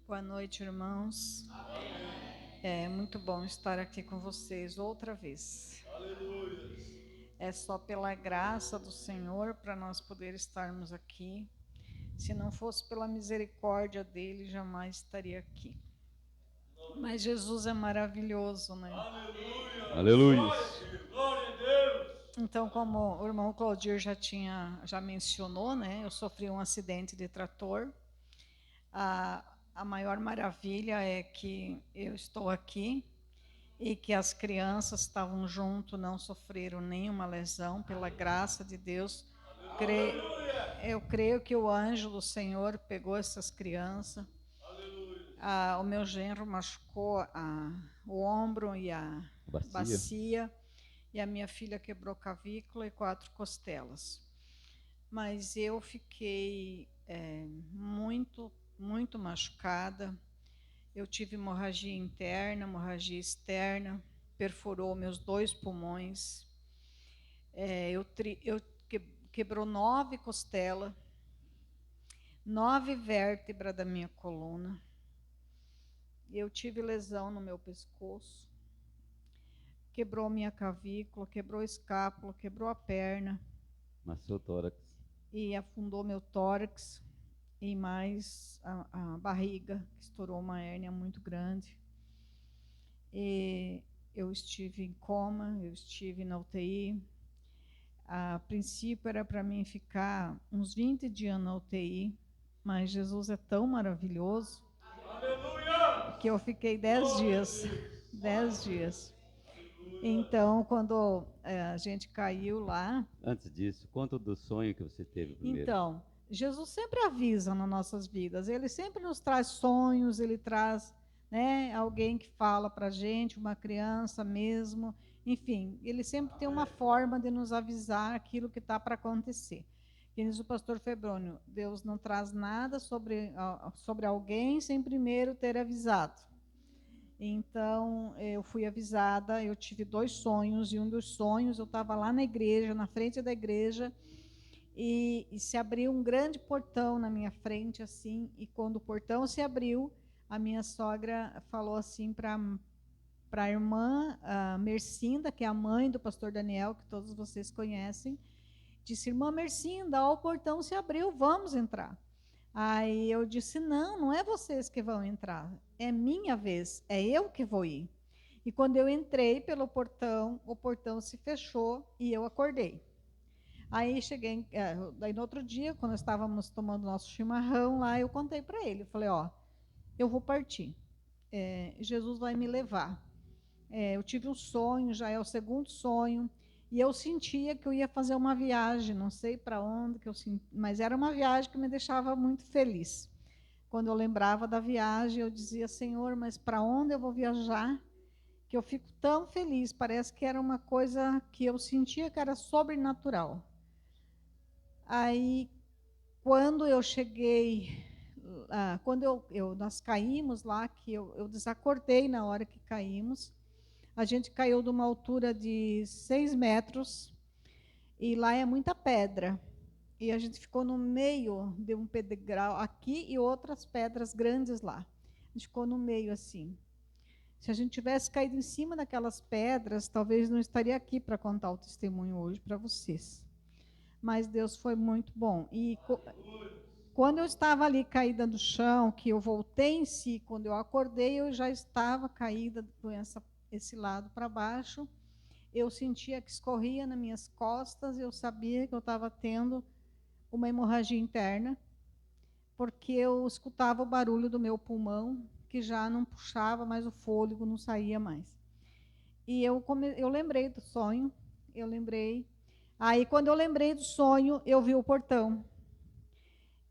Boa noite, irmãos. É muito bom estar aqui com vocês outra vez. É só pela graça do Senhor para nós poder estarmos aqui. Se não fosse pela misericórdia dele, jamais estaria aqui. Mas Jesus é maravilhoso, né? Aleluia. Então, como o irmão Claudir já mencionou, né? Eu sofri um acidente de trator. A maior maravilha é que eu estou aqui e que as crianças estavam junto, não sofreram nenhuma lesão, pela graça de Deus. Eu creio que o anjo do Senhor pegou essas crianças. O meu genro machucou o ombro e a bacia, e a minha filha quebrou clavícula e 4 costelas. Mas eu fiquei muito machucada. Eu tive hemorragia interna, hemorragia externa, perfurou meus 2 pulmões. Quebrou 9 costelas, 9 vértebras da minha coluna. Eu tive lesão no meu pescoço. Quebrou minha clavícula, quebrou a escápula, quebrou a perna. Amassou o tórax. E afundou meu tórax. E mais a barriga, que estourou uma hérnia muito grande. E eu estive em coma, eu estive na UTI. A princípio era para mim ficar uns 20 dias na UTI, mas Jesus é tão maravilhoso. Aleluia! Que eu fiquei 10 dias. 10 dias. Então, quando a gente caiu lá... Antes disso, conta do sonho que você teve primeiro. Então, Jesus sempre avisa nas nossas vidas. Ele sempre nos traz sonhos, ele traz, né, alguém que fala para a gente, uma criança mesmo. Enfim, ele sempre tem uma forma de nos avisar aquilo que está para acontecer. Que diz o pastor Febrônio, Deus não traz nada sobre alguém sem primeiro ter avisado. Então, eu fui avisada, eu tive 2 sonhos, e um dos sonhos, eu estava lá na igreja, na frente da igreja, e se abriu um grande portão na minha frente, assim, e quando o portão se abriu, a minha sogra falou assim para a irmã Mercinda, que é a mãe do pastor Daniel, que todos vocês conhecem, disse: irmã Mercinda, ó, o portão se abriu, vamos entrar. Aí eu disse: não é vocês que vão entrar, é minha vez, é eu que vou ir. E quando eu entrei pelo portão, o portão se fechou e eu acordei. Aí cheguei, daí no outro dia, quando estávamos tomando nosso chimarrão lá, eu contei para ele, eu falei: ó, eu vou partir, Jesus vai me levar. Eu tive um sonho, já é o segundo sonho, e eu sentia que eu ia fazer uma viagem, não sei para onde, mas era uma viagem que me deixava muito feliz. Quando eu lembrava da viagem, eu dizia: Senhor, mas para onde eu vou viajar? Que eu fico tão feliz, parece que era uma coisa que eu sentia que era sobrenatural. Aí, quando eu cheguei, quando nós caímos lá, que eu desacordei na hora que caímos, a gente caiu de uma altura de 6 metros, e lá é muita pedra. E a gente ficou no meio de um pedregal aqui e outras pedras grandes lá. A gente ficou no meio assim. Se a gente tivesse caído em cima daquelas pedras, talvez não estaria aqui para contar o testemunho hoje para vocês. Mas Deus foi muito bom. E quando eu estava ali caída no chão, que eu voltei em si, quando eu acordei, eu já estava caída com esse lado para baixo. Eu sentia que escorria nas minhas costas, eu sabia que eu estava tendo uma hemorragia interna, porque eu escutava o barulho do meu pulmão, que já não puxava mais o fôlego, não saía mais. E eu lembrei do sonho, eu lembrei. Aí, quando eu lembrei do sonho, eu vi o portão.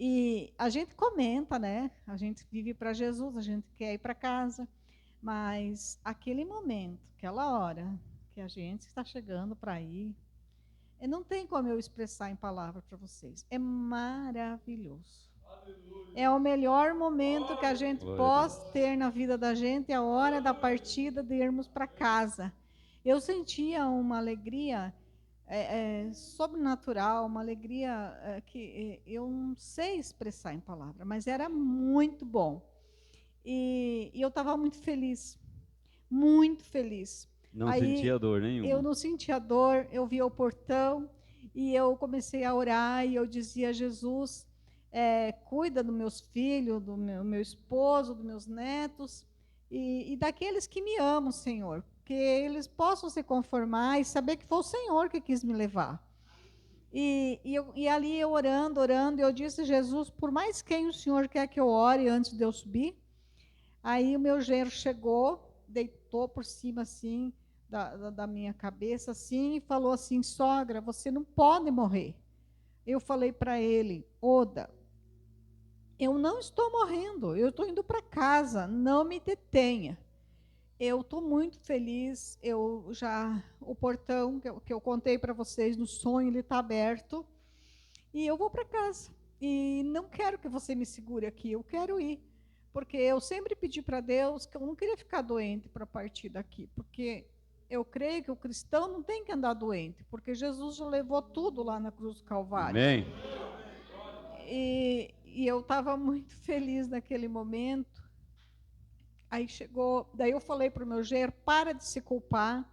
E a gente comenta, né? A gente vive para Jesus, a gente quer ir para casa, mas aquele momento, aquela hora que a gente está chegando para ir, não tem como eu expressar em palavras para vocês. É maravilhoso. É o melhor momento que a gente possa ter na vida da gente, é a hora da partida de irmos para casa. Eu sentia uma alegria sobrenatural, uma alegria que eu não sei expressar em palavras, mas era muito bom. E eu estava muito feliz, muito feliz. Não Aí sentia dor eu nenhuma. não sentia dor, eu via o portão e eu comecei a orar e eu dizia: Jesus, cuida dos meus filhos, do meu esposo, dos meus netos e daqueles que me amam, Senhor, que eles possam se conformar e saber que foi o Senhor que quis me levar. E ali eu orando, orando, eu disse: Jesus, por mais quem o Senhor quer que eu ore antes de eu subir? Aí o meu genro chegou, deitou por cima assim da minha cabeça assim e falou assim: sogra, você não pode morrer. Eu falei para ele: Oda, eu não estou morrendo, eu estou indo para casa, não me detenha. Eu estou muito feliz, o portão que eu contei para vocês no sonho, ele está aberto e eu vou para casa. E não quero que você me segure aqui, eu quero ir. Porque eu sempre pedi para Deus que eu não queria ficar doente para partir daqui. Porque eu creio que o cristão não tem que andar doente, porque Jesus já levou tudo lá na cruz do Calvário. Amém. E eu estava muito feliz naquele momento. Aí chegou, daí eu falei para o meu genro: para de se culpar.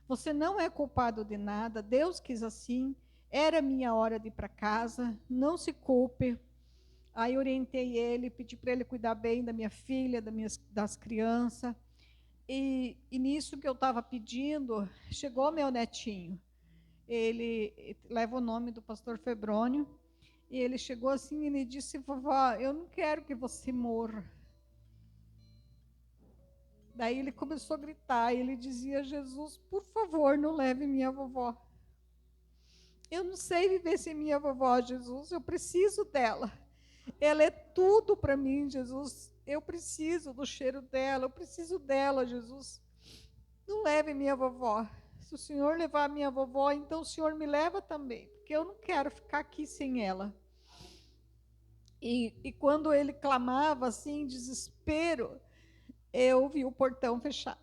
Você não é culpado de nada, Deus quis assim. Era minha hora de ir para casa, não se culpe. Aí orientei ele, pedi para ele cuidar bem da minha filha, das crianças. E nisso que eu estava pedindo, chegou meu netinho. Ele leva o nome do pastor Febrônio. E ele chegou assim e ele disse: vovó, eu não quero que você morra. Daí ele começou a gritar, e ele dizia: Jesus, por favor, não leve minha vovó. Eu não sei viver sem minha vovó, Jesus, eu preciso dela. Ela é tudo para mim, Jesus. Eu preciso do cheiro dela, eu preciso dela, Jesus. Não leve minha vovó. Se o Senhor levar a minha vovó, então o Senhor me leva também, porque eu não quero ficar aqui sem ela. E quando ele clamava assim, em desespero, eu vi o portão fechar.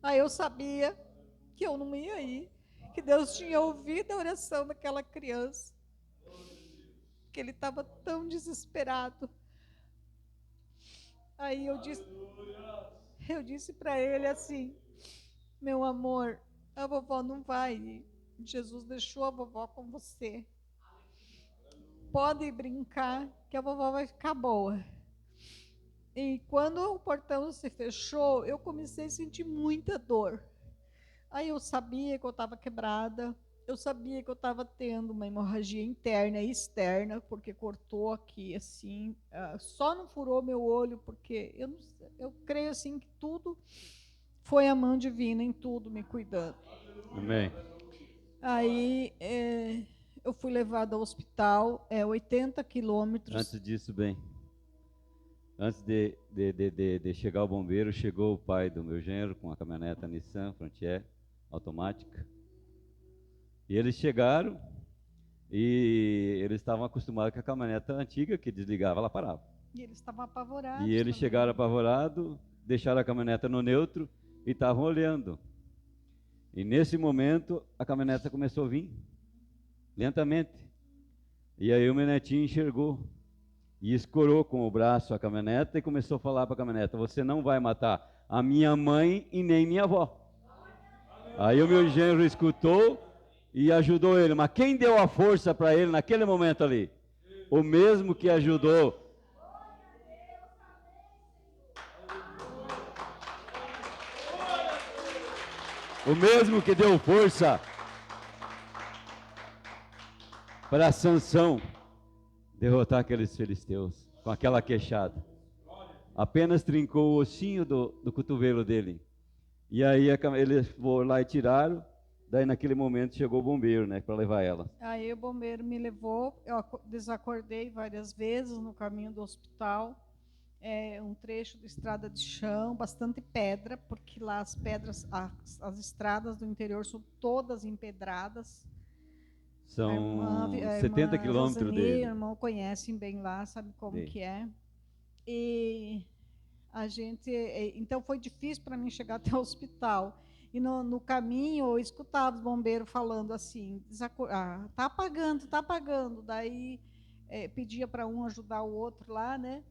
Aí eu sabia que eu não ia ir, que Deus tinha ouvido a oração daquela criança, que ele estava tão desesperado. Aí eu disse para ele assim: meu amor, a vovó não vai ir. Jesus deixou a vovó com você. Pode brincar que a vovó vai ficar boa. E quando o portão se fechou, eu comecei a sentir muita dor. Aí eu sabia que eu estava quebrada, eu sabia que eu estava tendo uma hemorragia interna e externa, porque cortou aqui assim, só não furou meu olho, porque eu creio assim que tudo foi a mão divina em tudo me cuidando. Amém. Aí eu fui levada ao hospital, 80 quilômetros. Antes disso, bem, antes de chegar o bombeiro, chegou o pai do meu genro com a caminhoneta Nissan Frontier automática. E eles chegaram e eles estavam acostumados com a caminhoneta antiga que desligava, ela parava. E eles estavam apavorados. E eles também. chegaram apavorados, deixaram a caminhoneta no neutro e estavam olhando. E nesse momento a caminhoneta começou a vir lentamente. E aí o meu netinho enxergou e escorou com o braço a caminhoneta e começou a falar para a caminhoneta: você não vai matar a minha mãe e nem minha avó. Aí o meu genro escutou e ajudou ele. Mas quem deu a força para ele naquele momento ali? O mesmo que ajudou. O mesmo que deu força para Sansão derrotar aqueles filisteus com aquela queixada. Apenas trincou o ossinho do cotovelo dele. E aí eles foram lá e tiraram. Daí naquele momento chegou o bombeiro, né, para levar ela. Aí o bombeiro me levou, eu desacordei várias vezes no caminho do hospital. Um trecho de estrada de chão, bastante pedra, porque lá as pedras, as estradas do interior são todas empedradas. São A 70 irmã quilômetros Rosani e dele. o irmão conhecem bem lá, sabe como que é. E a gente, então foi difícil para mim chegar até o hospital. E no caminho eu escutava os bombeiros falando assim: tá apagando, tá apagando. Daí pedia para um ajudar o outro lá, né?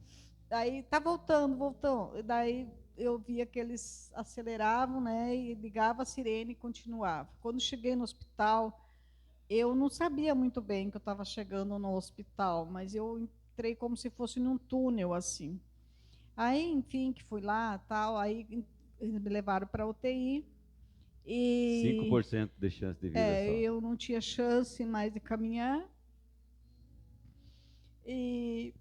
Daí tá voltando, voltando. Daí eu via que eles aceleravam, né? E ligava a sirene e continuava. Quando cheguei no hospital, eu não sabia muito bem que eu estava chegando no hospital, mas eu entrei como se fosse num túnel assim. Aí, enfim, que fui lá, tal, aí eles me levaram para UTI e 5% de chance de vida só. eu não tinha chance mais de caminhar e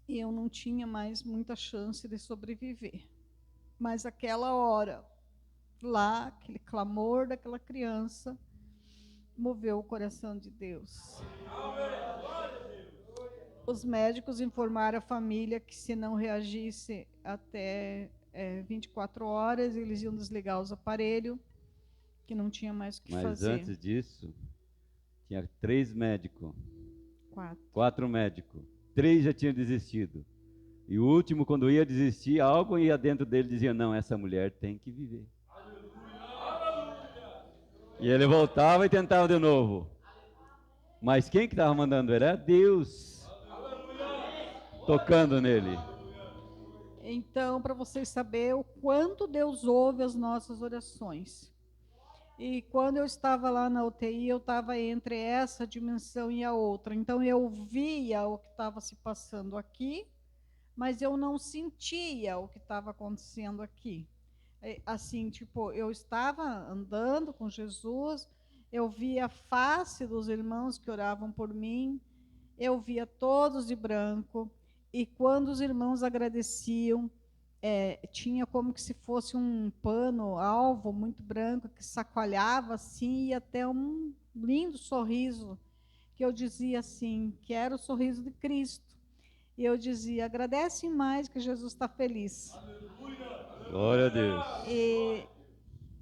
eu não tinha mais muita chance de sobreviver. Mas aquela hora lá, aquele clamor daquela criança, moveu o coração de Deus. Os médicos informaram a família que se não reagisse até 24 horas, eles iam desligar os aparelhos, que não tinha mais o que Mas fazer. antes disso, tinha 3 médicos, 4. 4 médicos. 3 já tinham desistido. E o último, quando ia desistir, algo ia dentro dele e dizia, não, essa mulher tem que viver. E ele voltava e tentava de novo. Mas quem que estava mandando? Era Deus. Tocando nele. Então, para vocês saberem o quanto Deus ouve as nossas orações. E quando eu estava lá na UTI, eu estava entre essa dimensão e a outra. Então, eu via o que estava se passando aqui, mas eu não sentia o que estava acontecendo aqui. Assim, tipo, eu estava andando com Jesus, eu via a face dos irmãos que oravam por mim, eu via todos de branco, e quando os irmãos agradeciam, tinha como que se fosse um pano alvo muito branco que sacoalhava assim, e até um lindo sorriso, que eu dizia assim, que era o sorriso de Cristo. E eu dizia, agradecem mais que Jesus está feliz. Glória a Deus.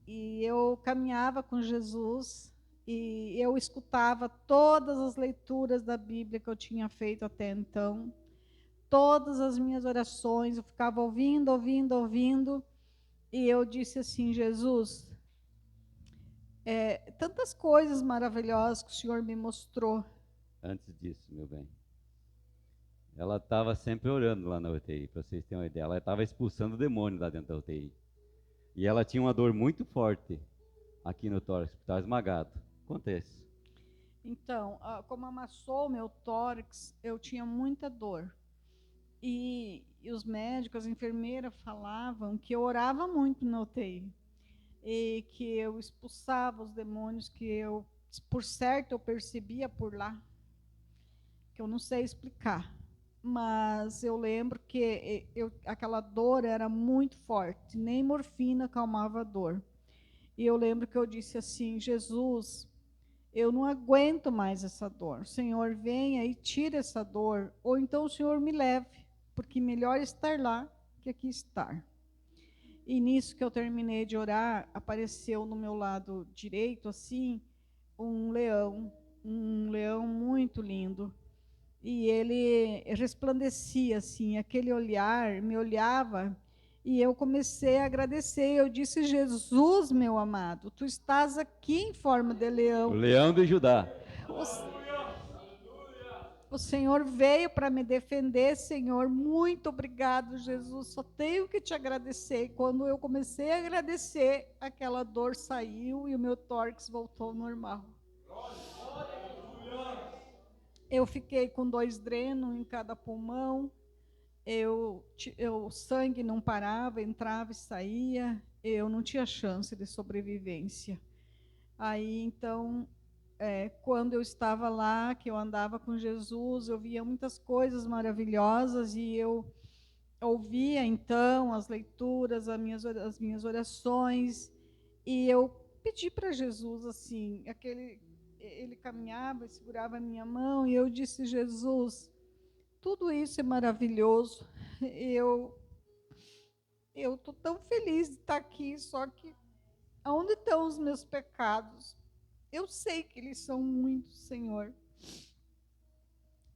E eu caminhava com Jesus e eu escutava todas as leituras da Bíblia que eu tinha feito até então, todas as minhas orações, eu ficava ouvindo, ouvindo, ouvindo, e eu disse assim, Jesus, tantas coisas maravilhosas que o Senhor me mostrou. Antes disso, meu bem. Ela estava sempre orando lá na UTI, para vocês terem uma ideia. Ela estava expulsando o demônio lá dentro da UTI. E ela tinha uma dor muito forte aqui no tórax, estava esmagado. Acontece. Então, como amassou o meu tórax, eu tinha muita dor. E os médicos, as enfermeiras falavam que eu orava muito na UTI. E que eu expulsava os demônios que eu, por certo, eu percebia por lá, que eu não sei explicar. Mas eu lembro que aquela dor era muito forte, nem morfina acalmava a dor. E eu lembro que eu disse assim, Jesus, eu não aguento mais essa dor. Senhor, venha e tire essa dor, ou então o Senhor me leve, porque melhor estar lá que aqui estar. E nisso que eu terminei de orar, apareceu no meu lado direito, assim, um leão muito lindo. E ele resplandecia, assim, aquele olhar, me olhava, e eu comecei a agradecer. Eu disse, Jesus, meu amado, tu estás aqui em forma de O leão. leão de Judá. O Senhor veio para me defender, Senhor. Muito obrigado, Jesus. Só tenho que te agradecer. Quando eu comecei a agradecer, aquela dor saiu e o meu tórax voltou ao normal. Eu fiquei com 2 drenos em cada pulmão. O sangue não parava, entrava e saía. Eu não tinha chance de sobrevivência. Aí, então, quando eu estava lá, que eu andava com Jesus, eu via muitas coisas maravilhosas e eu ouvia, então, as leituras, as minhas orações, e eu pedi para Jesus, assim, ele caminhava e segurava a minha mão, e eu disse, Jesus, tudo isso é maravilhoso, eu estou tão feliz de estar aqui, só que aonde estão os meus pecados? Eu sei que eles são muitos, Senhor.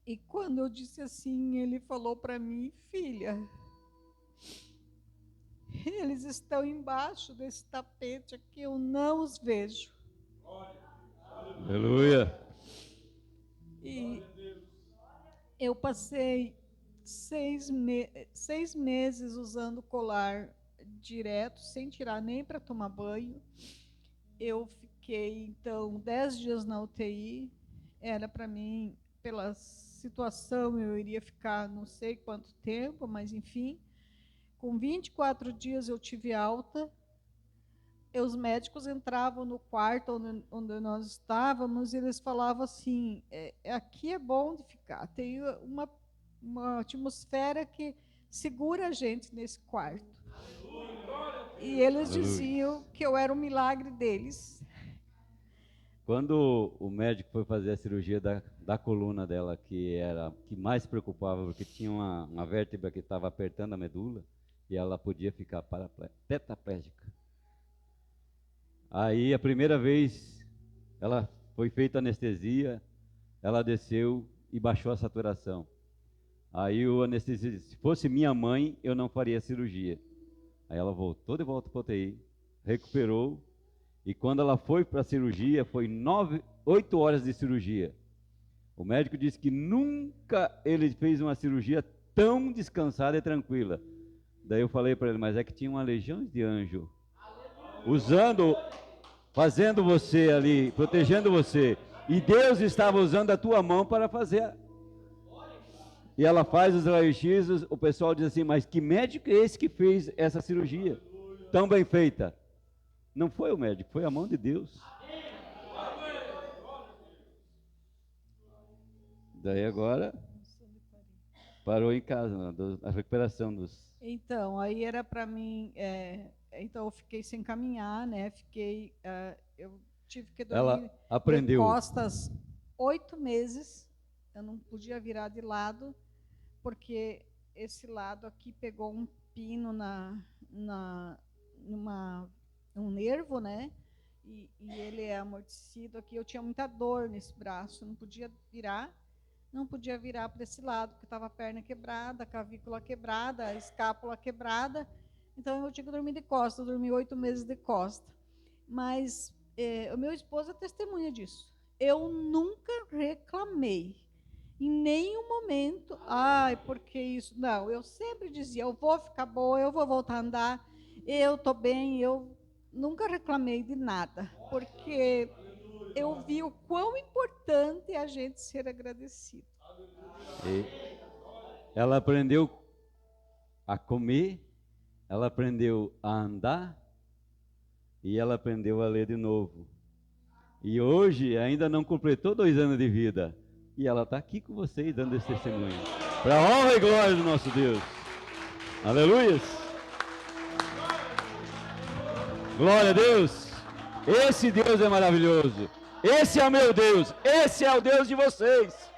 E quando eu disse assim, ele falou para mim, filha, eles estão embaixo desse tapete aqui, eu não os vejo. Aleluia. E eu passei 6 meses usando colar direto, sem tirar nem para tomar banho. Eu fiquei, então, 10 dias na UTI. Era para mim, pela situação, eu iria ficar não sei quanto tempo, mas enfim. Com 24 dias eu tive alta. Os médicos entravam no quarto onde nós estávamos e eles falavam assim, aqui é bom de ficar, tem uma atmosfera que segura a gente nesse quarto. E eles diziam que eu era um milagre deles. Quando o médico foi fazer a cirurgia da coluna dela, que mais preocupava, porque tinha uma vértebra que estava apertando a medula, e ela podia ficar tetraplégica. Aí, a primeira vez, ela foi feita anestesia, ela desceu e baixou a saturação. Aí o anestesista disse, se fosse minha mãe, eu não faria a cirurgia. Aí ela voltou de volta para a UTI, recuperou, e quando ela foi para a cirurgia, foi 8 horas de cirurgia. O médico disse que nunca ele fez uma cirurgia tão descansada e tranquila. Daí eu falei para ele, mas é que tinha uma legião de anjo fazendo você ali, protegendo você. E Deus estava usando a tua mão para fazer. E ela faz os raios-x, o pessoal diz assim, mas que médico é esse que fez essa cirurgia tão bem feita? Não foi o médico, foi a mão de Deus. Daí agora parou em casa, a recuperação dos... Então, aí era para mim, então eu fiquei sem caminhar, né? Eu tive que dormir Ela aprendeu. de costas 8 meses, eu não podia virar de lado, porque esse lado aqui pegou um pino um nervo, né? E ele é amortecido aqui. Eu tinha muita dor nesse braço, não podia virar para esse lado, porque estava a perna quebrada, a clavícula quebrada, a escápula quebrada. Então eu tinha que dormir de costas. Eu dormi 8 meses de costa. Mas o meu esposo é testemunha disso. Eu nunca reclamei. Em nenhum momento, porque isso? Não, eu sempre dizia, eu vou ficar boa, eu vou voltar a andar, eu estou bem, eu nunca reclamei de nada, porque eu vi o quão importante é a gente ser agradecido. E ela aprendeu a comer, ela aprendeu a andar e ela aprendeu a ler de novo. E hoje ainda não completou 2 anos de vida. E ela está aqui com vocês dando esse testemunho. Para a honra e glória do nosso Deus. Aleluia. Glória a Deus. Esse Deus é maravilhoso. Esse é o meu Deus. Esse é o Deus de vocês.